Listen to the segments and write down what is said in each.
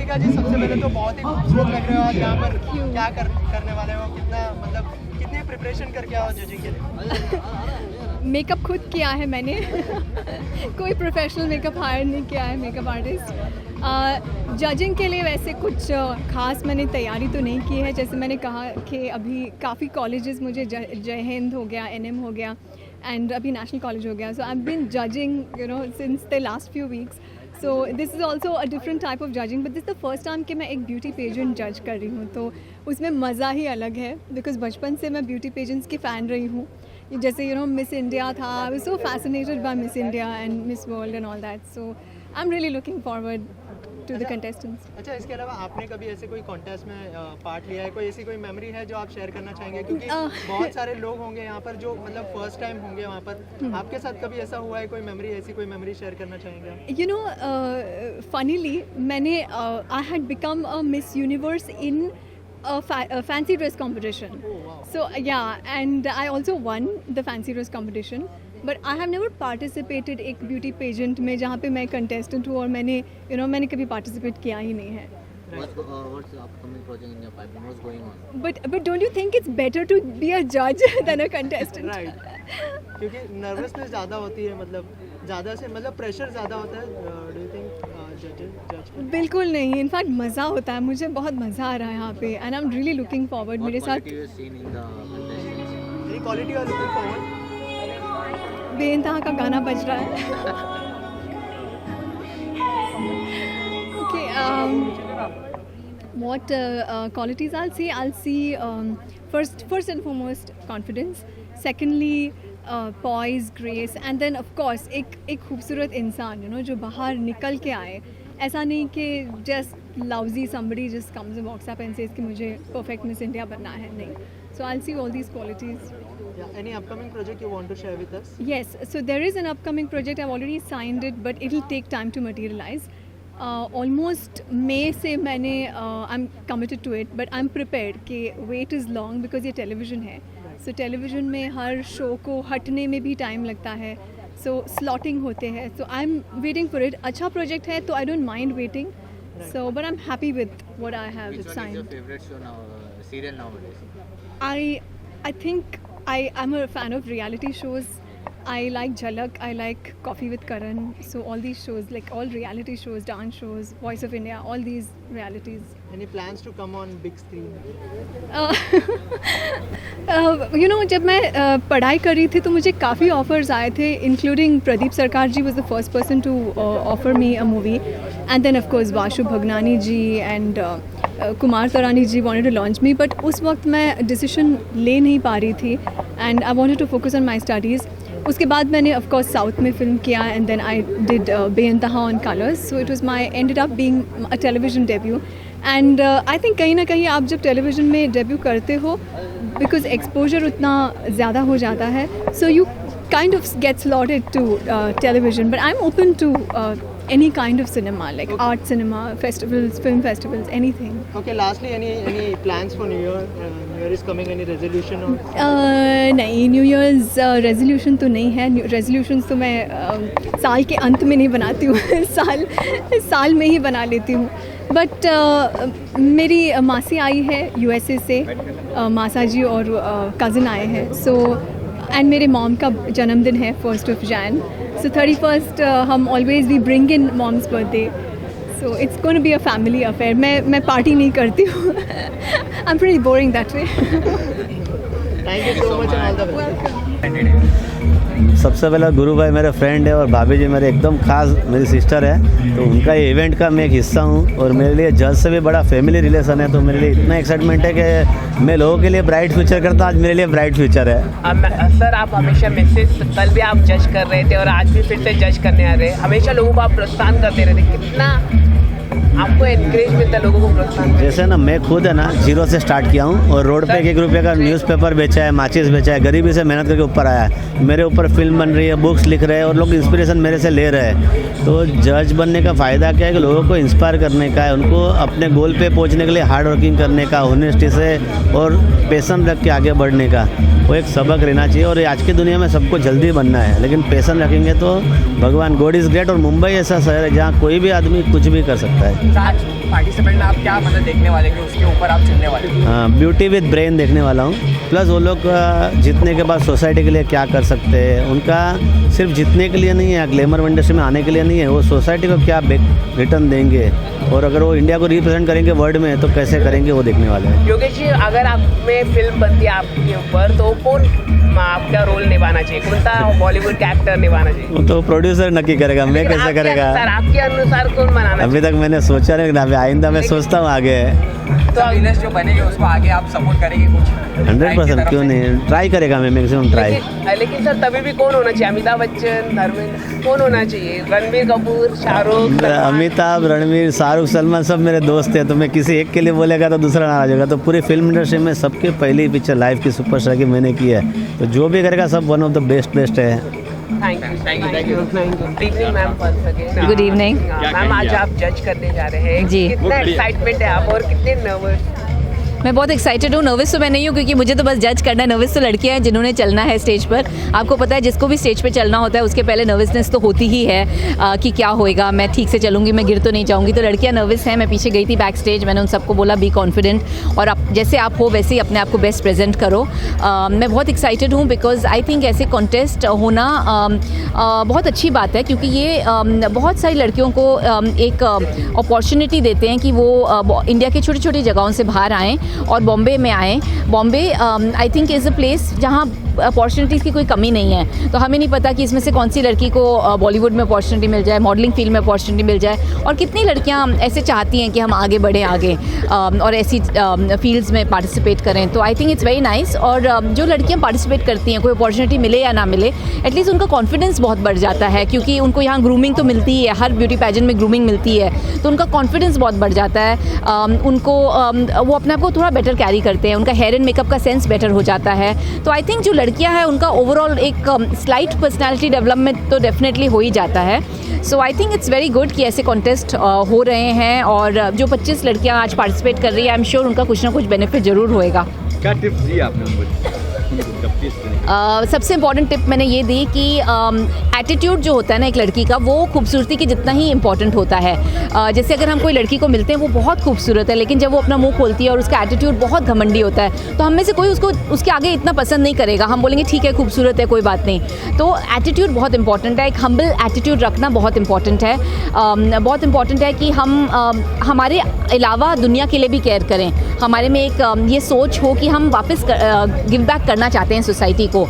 कृतिका जी, सबसे पहले तो बहुत ही खूबसूरत लग रहे हो। आज यहाँ पर क्या करने वाले हो? कितना मतलब कितनी प्रिपरेशन करके आओ जजिंग के लिए? मेकअप खुद किया है मैंने कोई प्रोफेशनल मेकअप हायर नहीं किया है, मेकअप आर्टिस्ट। जजिंग के लिए वैसे कुछ ख़ास मैंने तैयारी तो नहीं की है। जैसे मैंने कहा कि अभी काफ़ी कॉलेजेस मुझे जय हिंद हो गया, NM हो गया एंड अभी नेशनल कॉलेज हो गया। So I have been judging you know since the last few weeks. So this is also a different type of judging, but this the first time कि मैं एक ब्यूटी पेजेंट जज कर रही हूँ, तो उसमें मज़ा ही अलग है। बिकॉज बचपन से मैं ब्यूटी पेजेंट्स की फ़ैन रही हूँ। जैसे मिस इंडिया था, I was so fascinated by Miss India and Miss World and all that. So I am really looking forward to the contestants. अच्छा, इसके अलावा आपने कभी ऐसे कोई कॉन्टेस्ट में पार्ट लिया है? कोई ऐसी कोई मेमोरी है जो आप शेयर करना चाहेंगे? क्योंकि बहुत सारे लोग होंगे यहाँ पर जो मतलब फर्स्ट टाइम होंगे वहाँ पर। आपके साथ कभी ऐसा हुआ है कोई मेमोरी, ऐसी कोई मेमोरी शेयर करना चाहेंगे? फनीली मैंने I had become a miss universe in a fancy dress competition. Oh, wow. So yeah, and I also won the fancy dress competition. But I have never participated एक beauty pageant में जहाँ पे मैं contestant हूँ और मैंने मैंने कभी participate किया ही नहीं है. What's the upcoming project in your pipeline? What's going on? But don't you think it's better to be a judge than a contestant? Right. क्योंकि नर्वसनेस ज़्यादा होती है, मतलब ज़्यादा से मतलब प्रेशर ज़्यादा होता है। डू यू थिंक जज? बिल्कुल नहीं, इनफैक्ट मज़ा होता है, मुझे बहुत मज़ा आ रहा है यहाँ पे and I am really looking forward. मेरे साथ क्वालिटी और लुकिंग फॉरवर्ड बेइंतहा का गाना बज रहा है। Okay, what qualities I'll see first and foremost confidence, secondly poise, grace, and then of course एक खूबसूरत इंसान जो बाहर निकल के आए। ऐसा नहीं कि just lousy somebody just comes and walks up and says कि मुझे perfect Miss India बनना है, नहीं। So I'll see all these qualities. Yeah, any upcoming project you want to share with us? Yes, so there is an upcoming project. I've already signed it, but it'll take time to materialize. Almost May से मैंने I'm committed to it, but I'm prepared कि wait is long because ये television है. So television में हर show को हटने में भी time लगता है. So slotting होते हैं. So I'm waiting for it. अच्छा project है तो I don't mind waiting. So but I'm happy with what I have Which signed. one is your favorite show now, serial nowadays? I think I'm a fan of reality shows. I like Jhalak, I like Coffee with Karan. So all these shows, like all reality shows, dance shows, Voice of India, all these realities. Any plans to come on big screen? जब मैं पढ़ाई कर रही थी तो मुझे काफ़ी offers आए थे, इंक्लूडिंग प्रदीप सरकार जी was the first person to offer me a movie, and then of course Vashu Bhagnani ji and Kumar तरानी ji wanted to launch me, but उस वक्त मैं डिसीजन ले नहीं पा रही थी and I wanted to focus on my studies. उसके बाद मैंने ऑफ कोर्स साउथ में फिल्म किया and then I did Beintehaa on Colors, so it was my ended up being a television debut and I think कहीं ना कहीं आप जब टेलीविजन में डेब्यू करते हो बिकॉज एक्सपोजर उतना ज़्यादा हो जाता है, so you kind of get slotted to television, but I am open to any kind of cinema, like art cinema, festivals, film festivals, anything. Okay, lastly, any plans for New Year? New Year is coming. Any resolution or? नहीं, New Year's resolution तो नहीं है. Resolutions तो मैं साल के अंत में नहीं बनाती हूँ, साल में ही बना लेती हूँ. बट मेरी मासी आई है USA से, मासा जी और कज़न आए हैं. सो एंड मेरे मॉम का जन्मदिन है 1st of Jan. So 31st हम always we bring in mom's birthday. So it's going to be a family affair. मैं पार्टी नहीं करती हूँ. I'm pretty boring that way. Thank you so much and all the best. सबसे पहले गुरु भाई मेरे friend है और भाभी जी मेरे एकदम खास मेरी सिस्टर है, तो उनका ये इवेंट का मैं एक हिस्सा हूँ और मेरे लिए जज से भी बड़ा फैमिली रिलेशन है, तो मेरे लिए इतना एक्साइटमेंट है कि मैं लोगों के लिए ब्राइट फ्यूचर करता हूँ. आज मेरे लिए ब्राइट फ्यूचर है. सर आप हमेशा मिसेस, कल भी आप जज कर रहे थे और आज भी फिर से जज करने आ रहे हैं, हमेशा लोगों को आप प्रोत्साहन करते रहते, कितना आपको एनकरेज मिलता है लोगों को प्रोत्साहन? जैसे ना मैं खुद है ना 0 से स्टार्ट किया हूँ और रोड पे 1 रुपये का न्यूज़पेपर बेचा है, माचिस बेचा है, गरीबी से मेहनत करके ऊपर आया है. मेरे ऊपर फिल्म बन रही है, बुक्स लिख रहे हैं और लोग इंस्पिरेशन मेरे से ले रहे हैं. तो जज बनने का फ़ायदा क्या है कि लोगों को इंस्पायर करने का है, उनको अपने गोल पे पहुँचने के लिए हार्ड वर्किंग करने का, ऑनेस्टी से और पैशन रख के आगे बढ़ने का वो एक सबक रहना चाहिए. और आज की दुनिया में सबको जल्दी बनना है, लेकिन पैशन रखेंगे तो भगवान गॉड इज़ ग्रेट. और मुंबई ऐसा शहर है जहाँ कोई भी आदमी कुछ भी कर सकता है. पार्टिसिपेंट आप क्या मतलब देखने वाले कि उसके ऊपर आप चुनने वाले? हाँ, ब्यूटी विद ब्रेन देखने वाला हूँ। प्लस वो लोग जीतने के बाद सोसाइटी के लिए क्या कर सकते हैं, उनका सिर्फ जीतने के लिए नहीं है, ग्लैमर इंडस्ट्री में आने के लिए नहीं है, वो सोसाइटी को क्या रिटर्न देंगे और अगर वो इंडिया को रिप्रेजेंट करेंगे वर्ल्ड में तो कैसे करेंगे वो देखने वाले हैं। योगेश जी, अगर आप में फिल्म बनती है आपके ऊपर तो कौन आपका रोल निभाना चाहिए, कौन सा बॉलीवुड का एक्टर निभाना चाहिए? वो तो प्रोड्यूसर नक्की करेगा, मैं लेकिन कैसे करेगा? सर आपके अनुसार कौन बनाना अभी तक मैंने सोचा नहीं, अभी आइंदा मैं सोचता हूँ आगे। तो अविनाश जो बनेंगे उसको आगे आप सपोर्ट करेंगे कुछ? 100% क्यों नहीं, ट्राई करेगा, मैं मैक्सिमम ट्राई। लेकिन सर तभी भी कौन होना चाहिए? अमिताभ बच्चन, धर्मेंद्र, कौन होना चाहिए? रणबीर कपूर, शाहरुख, अमिताभ, रणवीर, शाहरुख, सलमान सब मेरे दोस्त हैं, तो मैं किसी एक के लिए बोलेगा तो दूसरा नाराज होगा। तो पूरी फिल्म इंडस्ट्री में सबके पहली पिक्चर लाइफ की सुपरस्टार की मैंने की है, तो जो भी करेगा सब वन ऑफ द बेस्ट है। Thank you. Good evening ma'am. Good evening. Ma'am, आज आप जज करने जा रहे हैं, जी। कितना एक्साइटमेंट है आप और कितने नर्वस? मैं बहुत एक्साइटेड हूँ। नर्वस तो मैं नहीं हूँ क्योंकि मुझे तो बस जज करना है। नर्वस तो लड़कियाँ हैं जिन्होंने चलना है स्टेज पर। आपको पता है जिसको भी स्टेज पे चलना होता है उसके पहले नर्वसनेस तो होती ही है कि क्या होएगा, मैं ठीक से चलूँगी, मैं गिर तो नहीं जाऊँगी। तो लड़कियाँ नर्वस हैं। मैं पीछे गई थी बैक स्टेज, मैंने उन सबको बोला बी कॉन्फिडेंट और आप जैसे आप हो वैसे ही अपने आप को बेस्ट प्रेजेंट करो। मैं बहुत एक्साइटेड हूँ बिकॉज आई थिंक ऐसे कॉन्टेस्ट होना बहुत अच्छी बात है क्योंकि ये बहुत सारी लड़कियों को एक अपॉर्चुनिटी देते हैं कि वो इंडिया के छोटी छोटी जगहों से बाहर आएँ और बॉम्बे में आएँ। Bombay I think is a place जहाँ अपॉर्चुनिटीज़ की कोई कमी नहीं है। तो हमें नहीं पता कि इसमें से कौन सी लड़की को बॉलीवुड में अपॉर्चुनिटी मिल जाए, मॉडलिंग फील्ड में अपॉर्चुनिटी मिल जाए और कितनी लड़कियां ऐसे चाहती हैं कि हम आगे बढ़ें आगे और ऐसी फील्ड्स में पार्टिसिपेट करें। तो आई थिंक इट्स वेरी नाइस। और जो लड़कियां पार्टिसिपेट करती हैं, कोई अपॉर्चुनिटी मिले या ना मिले, एटलीस्ट उनका कॉन्फिडेंस बहुत बढ़ जाता है क्योंकि उनको यहाँ ग्रूमिंग तो मिलती ही है, हर ब्यूटी पैजेंट में ग्रूमिंग मिलती है, तो उनका कॉन्फिडेंस बहुत बढ़ जाता है। उनको वो अपने आप को थोड़ा बेटर कैरी करते हैं, उनका हेयर एंड मेकअप का सेंस बेटर हो जाता है। तो आई थिंक जो लड़कियां हैं उनका ओवरऑल एक स्लाइट पर्सनालिटी डेवलपमेंट तो डेफिनेटली हो ही जाता है। So I think it's very good कि ऐसे कॉन्टेस्ट हो रहे हैं और जो 25 लड़कियां आज पार्टिसिपेट कर रही है, आई एम श्योर उनका कुछ ना कुछ बेनिफिट ज़रूर होएगा। क्या टिप्स दिए आपने उनको? सबसे इम्पॉर्टेंट टिप मैंने ये दी कि एटीट्यूड जो होता है ना एक लड़की का, वो खूबसूरती के जितना ही इम्पॉर्टेंट होता है। जैसे अगर हम कोई लड़की को मिलते हैं वो बहुत खूबसूरत है, लेकिन जब वो अपना मुंह खोलती है और उसका एटीट्यूड बहुत घमंडी होता है तो हम में से कोई उसको उसके आगे इतना पसंद नहीं करेगा। हम बोलेंगे ठीक है, खूबसूरत है, कोई बात नहीं। तो एटीट्यूड बहुत इंपॉर्टेंट है, एक हम्बल एटीट्यूड रखना बहुत इंपॉर्टेंट है। बहुत इंपॉर्टेंट है कि हम हमारे अलावा दुनिया के लिए भी केयर करें। हमारे में एक ये सोच हो कि हम वापस गिव बैक करना चाहते हैं सोसाइटी को।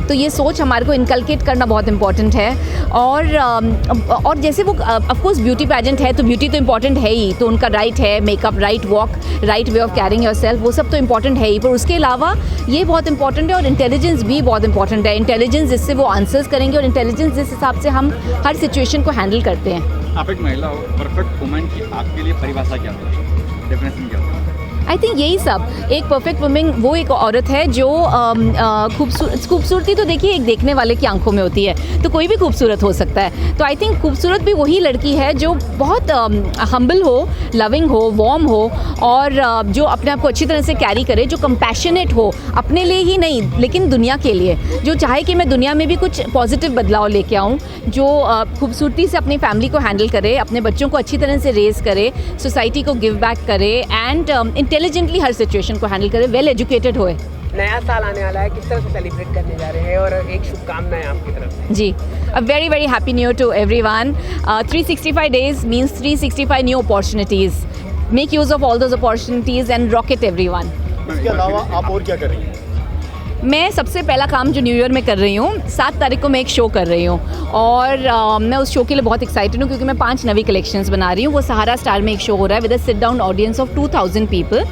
तो ये सोच हमारे को इनकलकेट करना बहुत इंपॉर्टेंट है। और जैसे वो ऑफ कोर्स ब्यूटी पैजेंट है तो ब्यूटी तो इम्पॉर्टेंट है ही, तो उनका राइट है makeup, right walk, right way of carrying yourself, वो सब तो इम्पॉर्टेंट है ही। पर उसके अलावा ये बहुत इंपॉर्टेंट है और इंटेलिजेंस भी बहुत इंपॉर्टेंट है। इंटेलिजेंस जिससे वो आंसर्स करेंगे और इंटेलिजेंस जिस हिसाब से हम हर सिचुएशन को हैंडल करते हैं। आप एक महिला हो, परफेक्ट वुमेन की आपके लिए परिभाषा क्या होती है, डेफिनेशन क्या होती है? आई थिंक यही सब, एक परफेक्ट वुमेन वो एक औरत है जो खूबसूरती तो देखिए एक देखने वाले की आंखों में होती है, तो कोई भी खूबसूरत हो सकता है। तो आई थिंक खूबसूरत भी वही लड़की है जो बहुत हम्बल हो, लविंग हो, वार्म हो और जो अपने आप को अच्छी तरह से कैरी करे, जो कंपैशनेट हो अपने लिए ही नहीं लेकिन दुनिया के लिए, जो चाहे कि मैं दुनिया में भी कुछ पॉजिटिव बदलाव लेके आऊँ, जो खूबसूरती से अपनी फैमिली को हैंडल करे, अपने बच्चों को अच्छी तरह से रेज करे, सोसाइटी को गिव बैक करे एंड इंटेलिजेंटली हर सिचुएशन को हैंडल करे, वेल एजुकेटेड होए। नया साल आने वाला है, किस तरह से सेलिब्रेट करने जा रहे हैं और एक शुभकामनाएं आपकी तरफ से? जी, a very very happy new year to everyone. 365 days means 365 new opportunities. Make use of all those opportunities and rock it everyone. इसके अलावा आप और क्या कर रही हैं? मैं सबसे पहला काम जो न्यू ईयर में कर रही हूँ, 7 तारीख को मैं एक शो कर रही हूँ और मैं उस शो के लिए बहुत एक्साइटेड हूँ क्योंकि मैं 5 नवी कलेक्शंस बना रही हूँ। वो सहारा स्टार में एक शो हो रहा है with a sit down audience of 2000 people.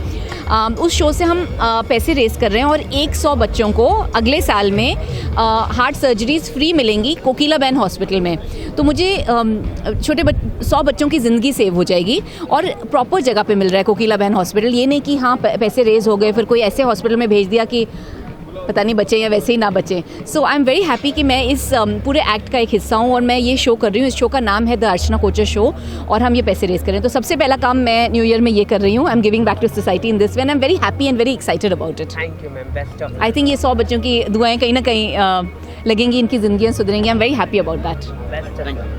उस शो से हम पैसे रेस कर रहे हैं और 100 बच्चों को अगले साल में हार्ट सर्जरीज फ्री मिलेंगी कोकिला बहन हॉस्पिटल में। तो मुझे 100 बच्चों की ज़िंदगी सेव हो जाएगी और प्रॉपर जगह पे मिल रहा है कोकिला बहन हॉस्पिटल। ये नहीं कि हाँ पैसे रेज हो गए फिर कोई ऐसे हॉस्पिटल में भेज दिया कि पता नहीं बचे या वैसे ही ना बचे। सो आई एम वेरी हैप्पी कि मैं इस पूरे एक्ट का एक हिस्सा हूँ और मैं ये शो कर रही हूँ। इस शो का नाम है द अर्चना कोचर शो और हम ये पैसे रेज करें। तो सबसे पहला काम मैं न्यू ईयर में ये कर रही हूँ। I am giving back to society in this way and I am very happy and very excited about it. Thank you ma'am, best of I think ये 100 बच्चों की दुआएं कहीं ना कहीं लगेंगी, इनकी ज़िंदगियाँ सुधरेंगी। I am very happy about that.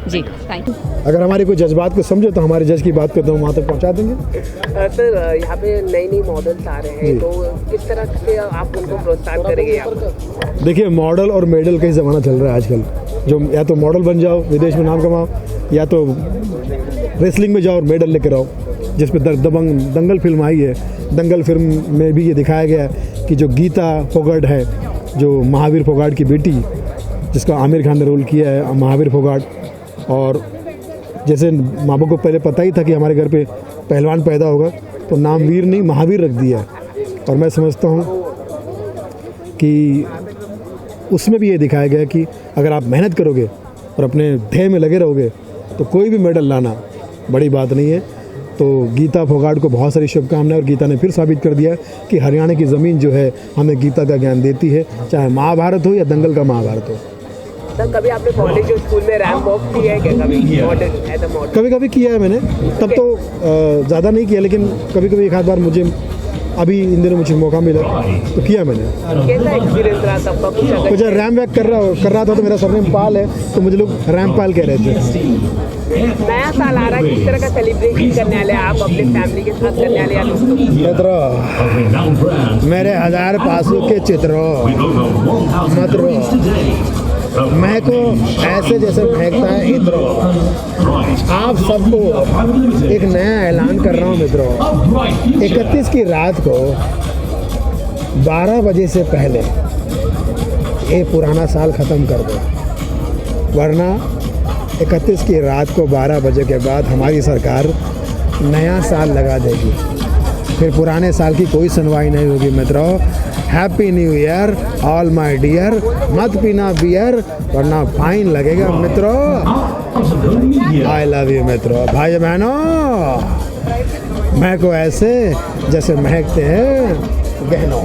जी थैंक यू। अगर हमारे कोई जज्बात को समझे तो हमारे जज की बात को तो हम वहाँ तक पहुँचा देंगे। सर यहाँ पे नई नई मॉडल्स आ रहे हैं, तो किस तरह से आप उनको प्रोत्साहन करेंगे यहाँ पर? देखिए, मॉडल और मेडल का ही ज़माना चल रहा है आजकल। जो या तो मॉडल बन जाओ, विदेश में नाम कमाओ, या तो रेसलिंग में जाओ और मेडल लेकर आओ। जिस पे दंगल फिल्म आई है, दंगल फिल्म में भी ये दिखाया गया है कि जो गीता फोगाट है, जो महावीर फोगाट की बेटी, जिसका आमिर खान ने रोल किया है, महावीर फोगाट, और जैसे माँ बाप को पहले पता ही था कि हमारे घर पे पहलवान पैदा होगा, तो नाम वीर नहीं महावीर रख दिया है। और मैं समझता हूँ कि उसमें भी ये दिखाया गया कि अगर आप मेहनत करोगे और अपने ध्येय में लगे रहोगे तो कोई भी मेडल लाना बड़ी बात नहीं है। तो गीता फोगाट को बहुत सारी शुभकामनाएं, और गीता ने फिर साबित कर दिया कि हरियाणा की ज़मीन जो है हमें गीता का ज्ञान देती है, चाहे महाभारत हो या दंगल का महाभारत हो। सर कभी आपने कॉलेज और स्कूल में रैंप वॉक किया है क्या? कभी मॉडल एज अ मॉडल? कभी कभी किया है मैंने, तब तो ज़्यादा नहीं किया, लेकिन कभी कभी एक आध बार मुझे अभी इन दिनों मुझे मौका मिला तो किया मैंने। कैसा एक्सपीरियंस रहा तब का? कुछ अगर मुझे रैम वैक कर रहा था तो मेरा सरनेम पाल है, तो मुझे लोग रैम पाल कह रहे थे। नया साल आ रहा है, किस तरह का सेलिब्रेशन करने वाले हैं आप अपने फैमिली के साथ, करने वाले या दोस्तों? मित्रों, मेरे 1000 पासों के चित्रों, मैं को ऐसे जैसे फेंकता है इत्रो। आप सबको एक नया ऐलान कर रहा हूँ मित्रों, 31 की रात को 12 बजे से पहले ये पुराना साल ख़त्म कर दो, वरना 31 की रात को 12 बजे के बाद हमारी सरकार नया साल लगा देगी, फिर पुराने साल की कोई सुनवाई नहीं होगी मित्रों। Happy new year all my dear. मत पीना बियर वरना फाइन लगेगा मित्रों। आई लव यू मित्रों। भाई बहनों, मैं को ऐसे जैसे महकते हैं गहनों।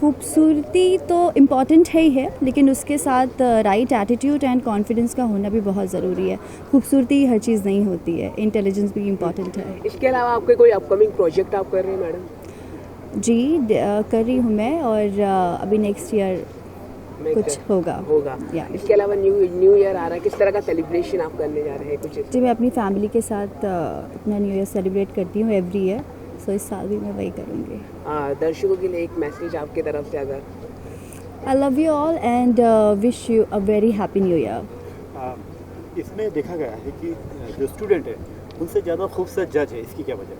खूबसूरती तो इम्पॉर्टेंट है ही है, लेकिन उसके साथ राइट एटीट्यूड एंड कॉन्फिडेंस का होना भी बहुत ज़रूरी है। खूबसूरती हर चीज़ नहीं होती है, इंटेलिजेंस भी इम्पॉर्टेंट है। इसके अलावा आपके कोई अपकमिंग प्रोजेक्ट आप कर रहे हैं मैडम? जी कर रही हूँ मैं, और अभी नेक्स्ट ईयर कुछ होगा। इसके अलावा न्यू ईयर आ रहा है, किस तरह का सेलिब्रेशन आप करने जा रहे हैं कुछ? जी मैं अपनी फैमिली के साथ अपना न्यू ईयर सेलिब्रेट करती हूँ एवरी ईयर, सो इस साल भी मैं वही करूँगी। दर्शकों के लिए एक मैसेज आपकी तरफ से अगर? I love you all and wish you a very happy new year. इसमें देखा गया है कि जो स्टूडेंट है उनसे ज़्यादा खूबसूरत जज है, इसकी क्या वजह?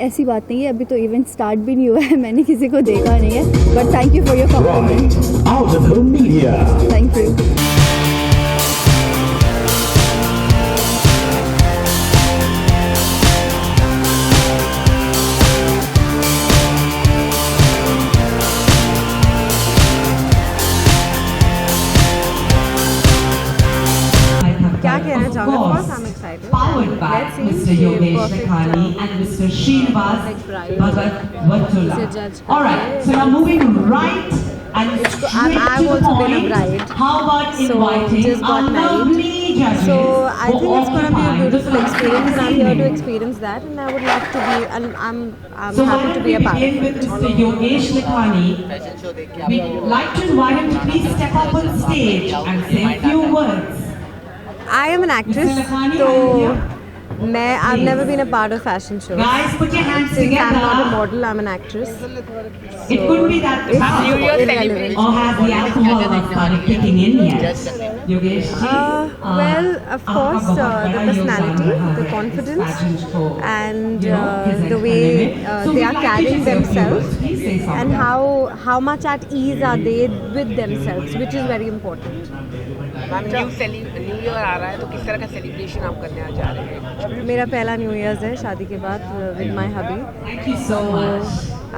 ऐसी बात नहीं है, अभी तो इवेंट स्टार्ट भी नहीं हुआ है, मैंने किसी को देखा नहीं है, but thank you for your compliment. Thank you. क्या कहना चाहूँगा? Of course I'm excited. Powered by Let's see Mr. कि Yogesh perfect, Lakhani and Mr. Srinivas bride Bhagat इसे Vattula. judge All right, so now moving right and straight I've to the also been a point. bride. How about So, inviting just got our married. lovely judges? So I who think it's going to be a occupy beautiful the experience, and I'm here to evening. experience that, and I would love to be, and I'm So why happy to don't be we a part begin of with it. Mr. Yogesh Lakhani. We'd like to invite him to please step up on stage and say a few words. I am an actress, Mr. Lakhani, so are you here? I've never been a part of fashion shows. Guys, put your hands Since I'm not a together. model, I'm an actress. It could be that the it's New Year irrelevant. or has the alcohol not started kicking in yet? Yogesh ji, Well, of course, आपका the बहुत बड़ा personality, योगदान the रहा है confidence, fashion को, and present the way करने में. So they we'd are like you carrying to say a few themselves, words. Please say something. and how much at ease are they with themselves, which is very important. Ma'am new year आ रहा है तो किस तरह का celebration आप करने आ जा रहे हैं? मेरा पहला न्यू ईयर्स है शादी के बाद with my hubby, so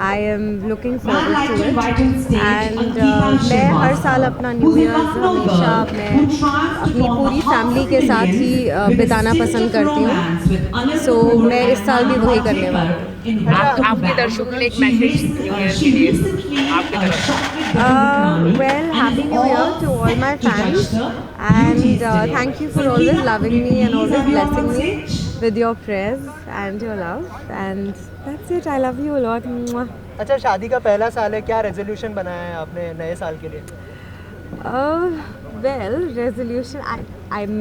I am looking forward to it, and मैं हर साल अपना न्यू ईयर्स हमेशा मैं अपनी पूरी फैमिली के साथ ही बिताना पसंद करती हूँ, सो मैं इस साल भी वही करने वाली हूँ। आपके दर्शकों के लिए एक मैसेज न्यू ईयर के लिए आपके तरफ से। Well, Happy New Year to all my fans, and thank you for always loving me and always blessing me with your prayers and your love, and that's it. I love you a lot. Mwah. अच्छा, शादी का पहला साल है, क्या resolution बनाया है आपने नए साल के लिए? Well, resolution,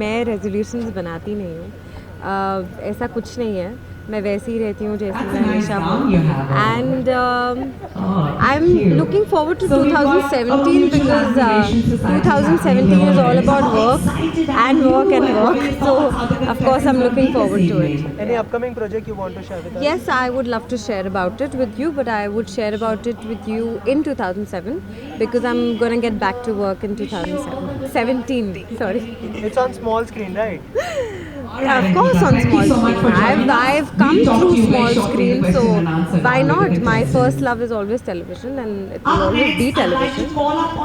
मैं resolutions बनाती नहीं हूँ, ऐसा कुछ नहीं है, मैं वैसे ही रहती हूँ जैसे मैं हमेशा हूँ, and I am looking forward to 2017 because 2017 is all about work and work, so of course I'm looking forward to it. Any upcoming project you want to share with us? Yes, I would love to share about it with you, but I would share about it with you in 2007 because I'm gonna get back to work in 2017. Sorry. It's on small screen, right? Yeah, of course on small screen. I've come through small screen, so why not? My first love is always television, and it will always be television.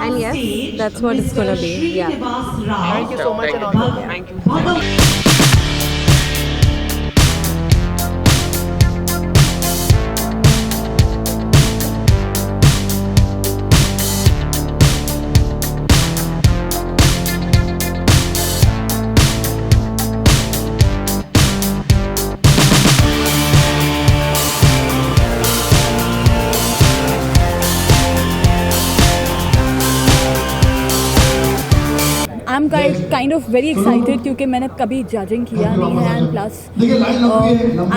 And yes, that's what it's gonna be. Yeah. Thank you so much and all. Thank you. I'm kind of very excited क्योंकि मैंने कभी judging किया नहीं है, and plus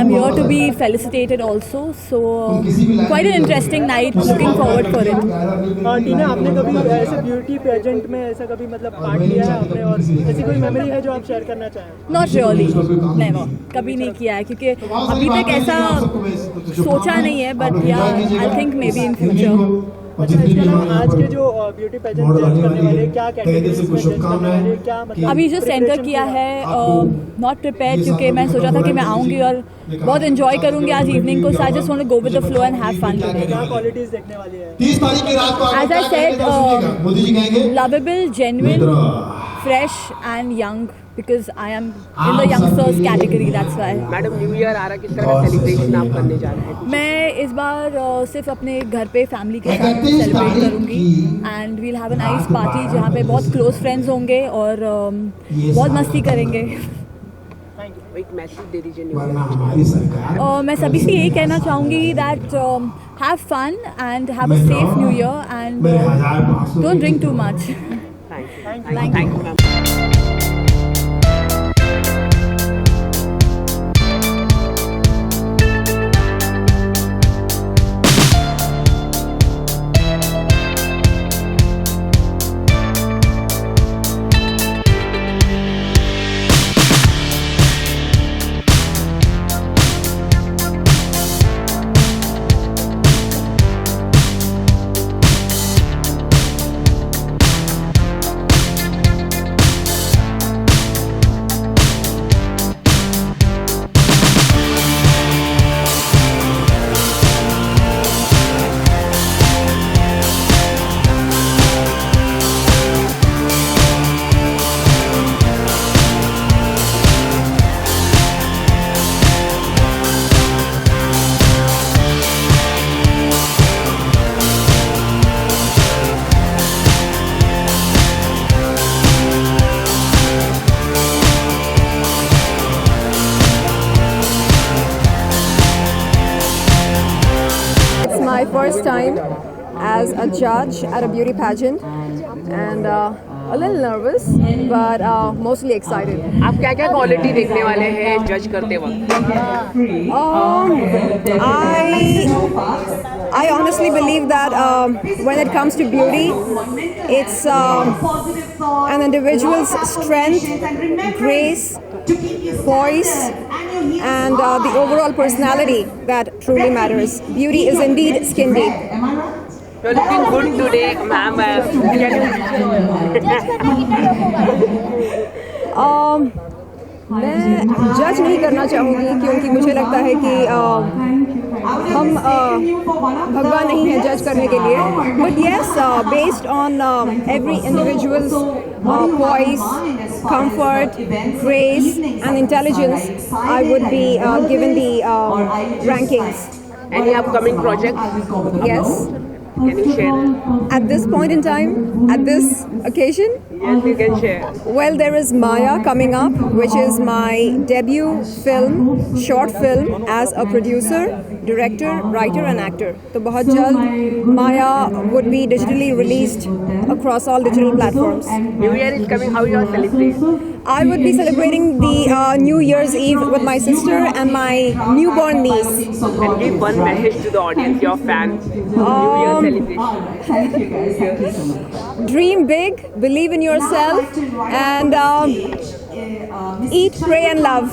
I'm here to be felicitated also, so quite an interesting night, looking forward for it. टीना, आपने कभी ऐसे beauty pageant में ऐसा कभी मतलब पार्ट लिया है आपने, और ऐसी कोई मेमोरी है जो आप शेयर करना चाहें? Not really, never, कभी नहीं किया है क्योंकि अभी तक ऐसा सोचा नहीं है, but yeah, I think maybe in future. अच्छा, इसके अलावा आज के जो ब्यूटी पेजेंट जज करने वाले क्या कैटेगरीज में जज करने वाले, क्या मतलब अभी जो सेंटर किया है नॉट प्रिपेयर्ड, क्योंकि मैं सोचा था कि मैं आऊँगी और बहुत एंजॉय करूँगी आज इवनिंग को, so I just want to go with the flow and have fun today. क्या क्वालिटीज देखने वाली है? 30 तारीख की रात को As I said, Modi ji कहेंगे lovable, genuine, fresh and young because I am in the youngsters category, that's why. Madam new year आ रहा है, किस तरह का सेलिब्रेशन आप करने जा रहे हैं? मैं इस बार सिर्फ अपने घर पे फैमिली के साथ सेलिब्रेट करूँगी, and we'll have a nice party जहाँ पे बहुत क्लोज फ्रेंड्स होंगे और बहुत मस्ती करेंगे. एक मैसेज दे दीजिए न्यू ईयर. मैं सभी से यही कहना चाहूँगी that have fun and have a safe new year and don't drink too much. Thank you ma'am. my first time as a judge at a beauty pageant, and a little nervous, but mostly excited. आप क्या क्या quality देखने वाले हैं जज करते वक्त? I honestly believe that when it comes to beauty, it's an individual's strength, grace, voice, and the overall personality that truly matters. Beauty is indeed skin deep. You're looking good today, ma'am. मैं जज नहीं करना चाहूँगी क्योंकि मुझे लगता है कि हम भगवान नहीं हैं जज करने के लिए, but yes based on every individuals voice, comfort, grace and intelligence, I would be given the rankings. Any upcoming project? Yes. Can you share? At this point in time, at this occasion? Yes, you can share. Well, there is Maya coming up, which is my debut film, short film, as a producer, director, writer and actor. So बहुत जल्द Maya would be digitally released across all digital platforms. New Year is coming. How you are celebrating? I would be celebrating the New Year's Eve with my sister and my newborn niece. And give one message to the audience, your fans. New Year celebration. Dream big, believe in yourself, and eat, pray, and love.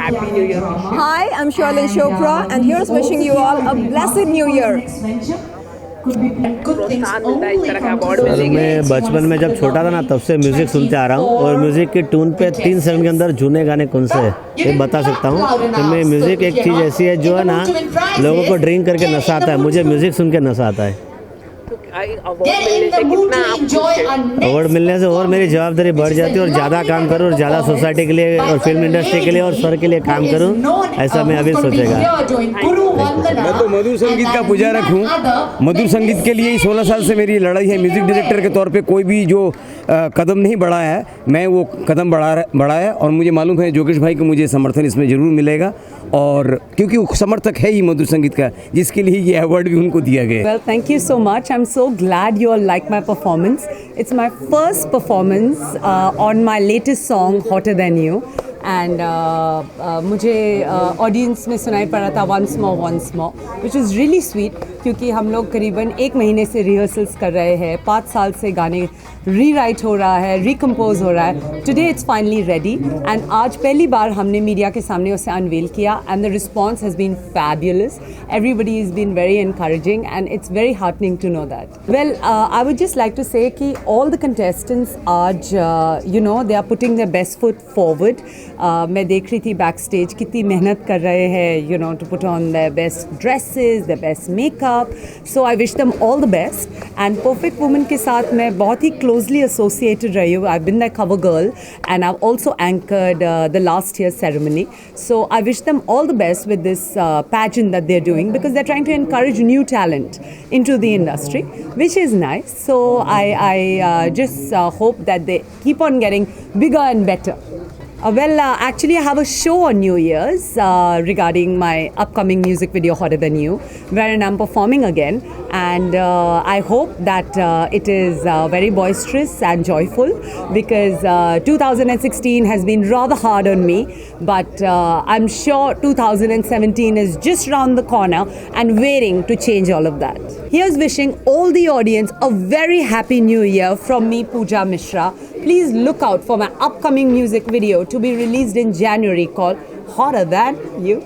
Happy New Year. Hi, I'm Sharlin Chopra, and here's wishing you all a blessed New Year. Sir मैं बचपन में जब छोटा था ना तब से music सुनते आ रहा हूँ, और म्यूज़िक की ट्यून पे 3 सेकंड के अंदर जूने गाने कौन से हैं ये बता सकता हूँ। तो मैं म्यूज़िक एक चीज़ ऐसी है जो है ना लोगों को ड्रिंक करके नशा आता है, मुझे म्यूज़िक सुन के नशा आता है। अवार्ड मिलने से और मेरी जवाबदारी बढ़ जाती है और ज़्यादा काम करूँ और ज़्यादा सोसाइटी के लिए और फिल्म इंडस्ट्री के लिए और सर के लिए काम करूँ, ऐसा मैं अभी सोचेगा। मैं तो मधुर संगीत का पुजारक हूँ। मधुर संगीत के लिए ही 16 साल से मेरी लड़ाई है। म्यूज़िक डायरेक्टर के तौर पे कोई भी जो कदम नहीं बढ़ाया है, मैं वो कदम बढ़ाया और मुझे मालूम है जोगेश भाई को मुझे समर्थन इसमें ज़रूर मिलेगा, और क्योंकि वो समर्थक है ही मधुर संगीत का, जिसके लिए ये अवार्ड भी उनको दिया गया। Well, thank you so much. I'm so glad you all like my performance. It's my first performance on my latest song, Hotter Than You. And मुझे ऑडियंस में सुनाई पड़ा था once more, which is really sweet, क्योंकि हम लोग करीबन 1 महीने से रिहर्सल्स कर रहे हैं, 5 साल से गाने रीराइट हो रहा है, रिकम्पोज हो रहा है। Today it's finally ready, and आज पहली बार हमने मीडिया के सामने उसे अनवेल किया, and the response has been fabulous. Everybody is been very encouraging and it's very heartening to know that. Well, I would just like to say कि all the contestants आज they are putting their best foot forward. मैं देख रही थी back stage कितनी मेहनत कर रहे हैं to put on their best dresses, their best makeup. So I wish them all the best, and perfect woman के साथ मैं बहुत ही closely associated rahi hu. I've been their cover girl, and I've also anchored the last year's ceremony. So I wish them all the best with this pageant that they're doing, because they're trying to encourage new talent into the industry, which is nice. So I just hope that they keep on getting bigger and better. Actually, I have a show on New Year's regarding my upcoming music video, Hotter Than You, wherein I'm performing again. And I hope that it is very boisterous and joyful, because 2016 has been rather hard on me. But I'm sure 2017 is just around the corner and waiting to change all of that. Here's wishing all the audience a very happy new year from me, Pooja Mishra. Please look out for my upcoming music video to be released in January called Hotter Than You.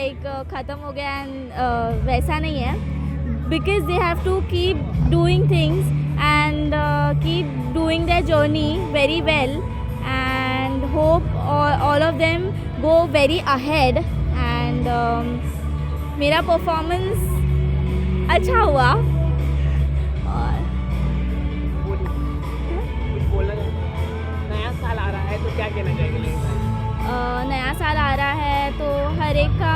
Like ख़त्म हो गया and वैसा नहीं है, because they have to keep doing things and keep doing their journey very well and hope all of them go very ahead and मेरा performance अच्छा हुआ। और नया साल आ रहा है तो क्या कहना चाहेंगे? नया साल आ रहा है तो हर एक का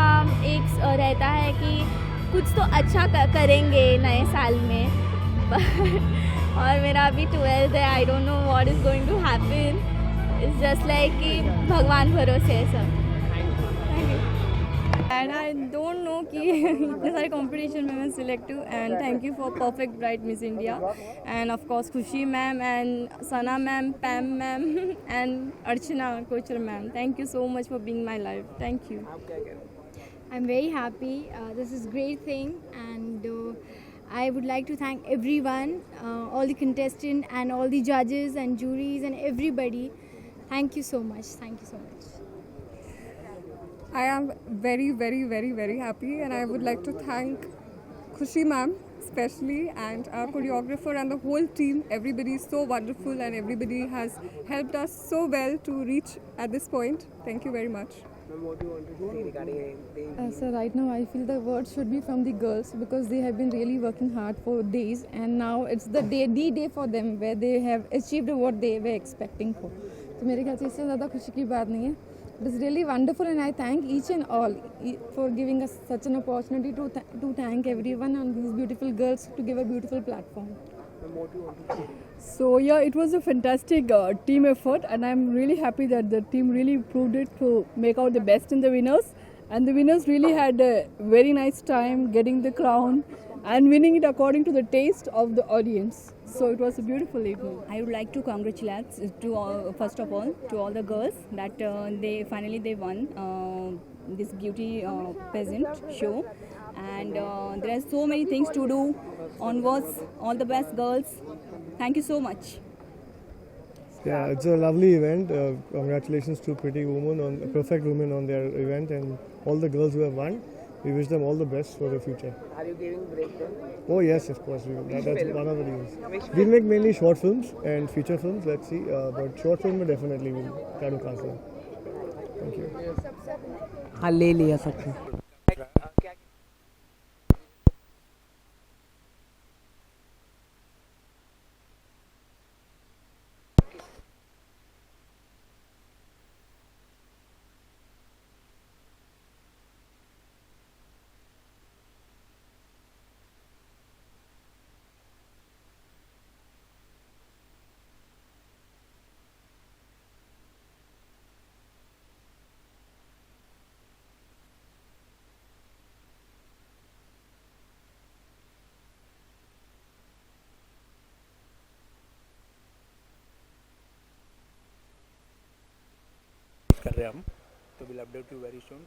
एक रहता है कि कुछ तो अच्छा करेंगे नए साल में और मेरा अभी 12th है, I don't know what is going to happen, it's just like कि भगवान भरोसे है सब। एंड आई डोंट नो कि इतने सारे कंपटीशन में मैं सिलेक्ट हूँ and thank you for perfect bright Miss India and of course Khushi ma'am and Sana ma'am, Pam ma'am and Archana Kochhar ma'am, thank you so much for being my life. Thank you. I'm very happy. This is great thing, and I would like to thank everyone, all the contestants and all the judges and juries and everybody. Thank you so much. Thank you so much. I am very, very, very, very happy, and I would like to thank Khushi ma'am especially, and our choreographer and the whole team. Everybody is so wonderful, and everybody has helped us so well to reach at this point. Thank you very much. What do you want to say regarding So right now I feel the word should be from the girls because they have been really working hard for days, and now it's the day for them where they have achieved what they were expecting for. तो मेरे ख्याल से इससे ज़्यादा खुशी की बात नहीं है. It is really wonderful, and I thank each and all for giving us such an opportunity to thank everyone and these beautiful girls to give a beautiful platform. So yeah, it was a fantastic team effort, and I'm really happy that the team really proved it to make out the best in the winners, and the winners really had a very nice time getting the crown and winning it according to the taste of the audience. So it was a beautiful evening. I would like to congratulate to all, first of all to all the girls that they finally won this beauty pageant show, and there are so many things to do onwards. All the best, girls. Thank you so much. Yeah, it's a lovely event. Congratulations to Pretty Woman, Perfect Women on their event, and all the girls who have won. We wish them all the best for the future. Are you giving break then? Oh yes, of course. That's one of the reasons. We make mainly short films and feature films. Let's see, but short film definitely will try to cast them. Thank you. हाँ ले लिया सबको. कर रहे हैं हम, तो will update you very soon.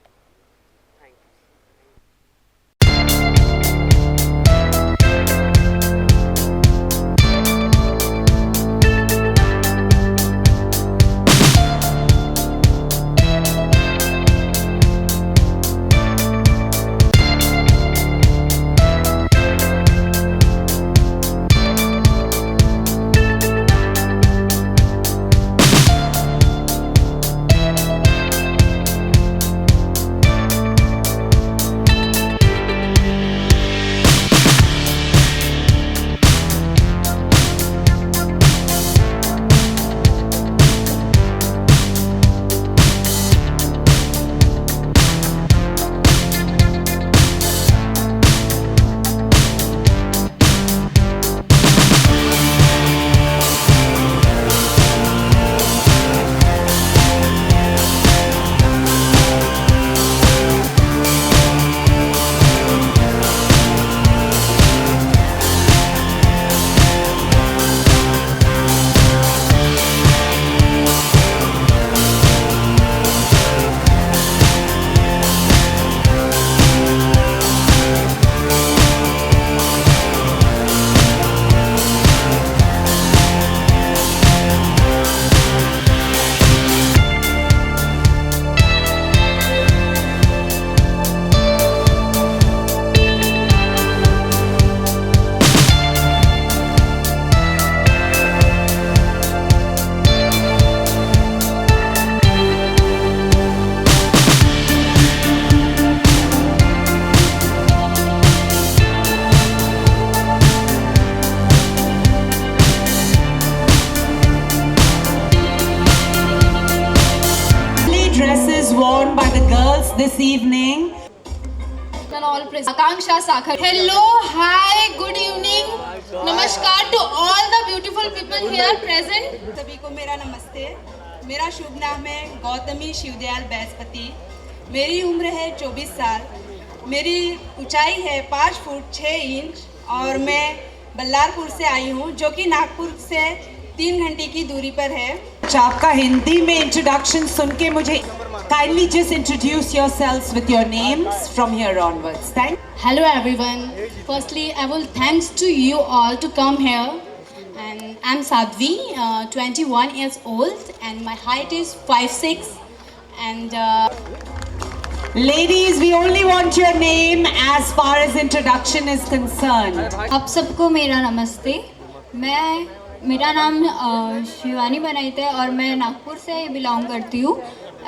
and all present. Akanksha Sakhar. Hello, hi, good evening. Namaskar to all the beautiful people here present. सभी को मेरा नमस्ते। मेरा शुभ नाम है गौतमी शिवदयाल बैसपति। मेरी उम्र है 24 साल। मेरी ऊंचाई है 5 फुट 6 इंच और मैं बल्लारपुर से आई हूँ, जो कि नागपुर से 3 घंटे की दूरी पर है। आपका हिंदी में इंट्रोडक्शन सुन के मुझे kindly just introduce yourselves with your names from here onwards. Hello everyone. Firstly, I will thanks to you all to come here. And I'm Sadhvi, 21 years old, and my height is 5'6". And ladies, we only want your name as far as introduction is concerned. आप सबको मेरा नमस्ते। मेरा नाम शिवानी बनाइते है और मैं नागपुर से बिलोंग करती हूँ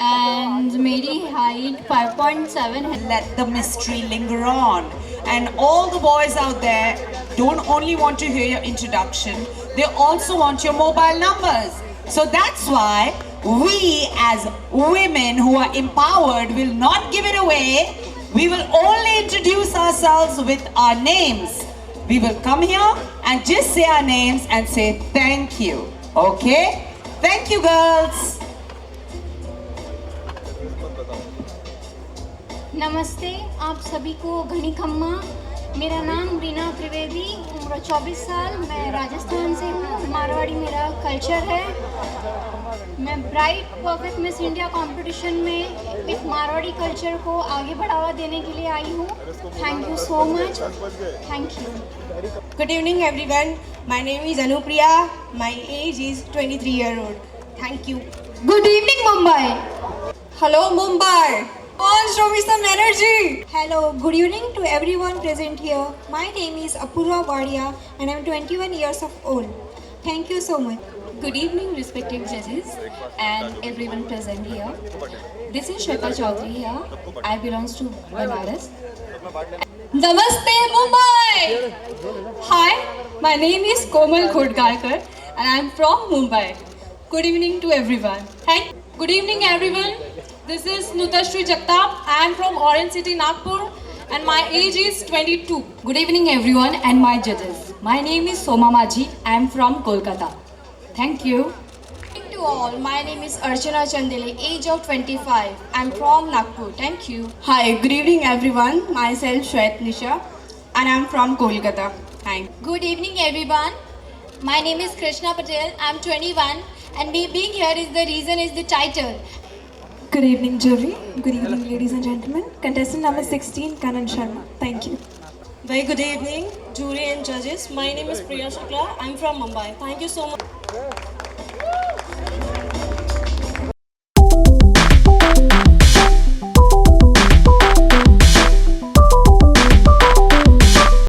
and मेरी height 5.7 है। Let the mystery linger on, and all the boys out there don't only want to hear your introduction, they also want your mobile numbers. So that's why we as women who are empowered will not give it away. We will only introduce ourselves with our names. We will come here and just say our names and say thank you. Okay? Thank you, girls. नमस्ते आप सभी को घनी खम्मा। मेरा नाम रीना त्रिवेदी, उम्र 24 साल। मैं राजस्थान से हूँ। मारवाड़ी मेरा कल्चर है। मैं bright perfect miss India competition में इस मारवाड़ी कल्चर को आगे बढ़ावा देने के लिए आई हूँ। Thank you so much. Thank you. Good evening everyone. My name is Anupriya. My age is 23 years old. Thank you. Good evening Mumbai. Hello Mumbai. On, show me some energy. Hello, good evening to everyone present here. My name is Apurva Wadia and I am 21 years of old. Thank you so much. Good evening, respected judges and everyone present here. This is Shweta Chaudhary here. I belongs to Banaras. Namaste, Mumbai. Hi, my name is Komal Khodgarkar and I am from Mumbai. Good evening to everyone. Good evening, everyone. This is Nutashri Jagtap. I am from Orange City, Nagpur, and my age is 22. Good evening, everyone, and my judges. My name is Soma Maji. I am from Kolkata. Thank you. Good evening to all. My name is Archana Chandele, age of 25. I am from Nagpur. Thank you. Hi, good evening everyone. Myself Shwet Nisha and I am from Kolkata. Thanks. Good evening, everyone. My name is Krishna Patel. I am 21, and me being here is the reason is the title. Good evening, jury. Good evening, ladies and gentlemen. Contestant number 16, Kanan Sharma. Thank you. Very good evening, jury and judges. My name is Priya Shukla. I'm from Mumbai. Thank you so much.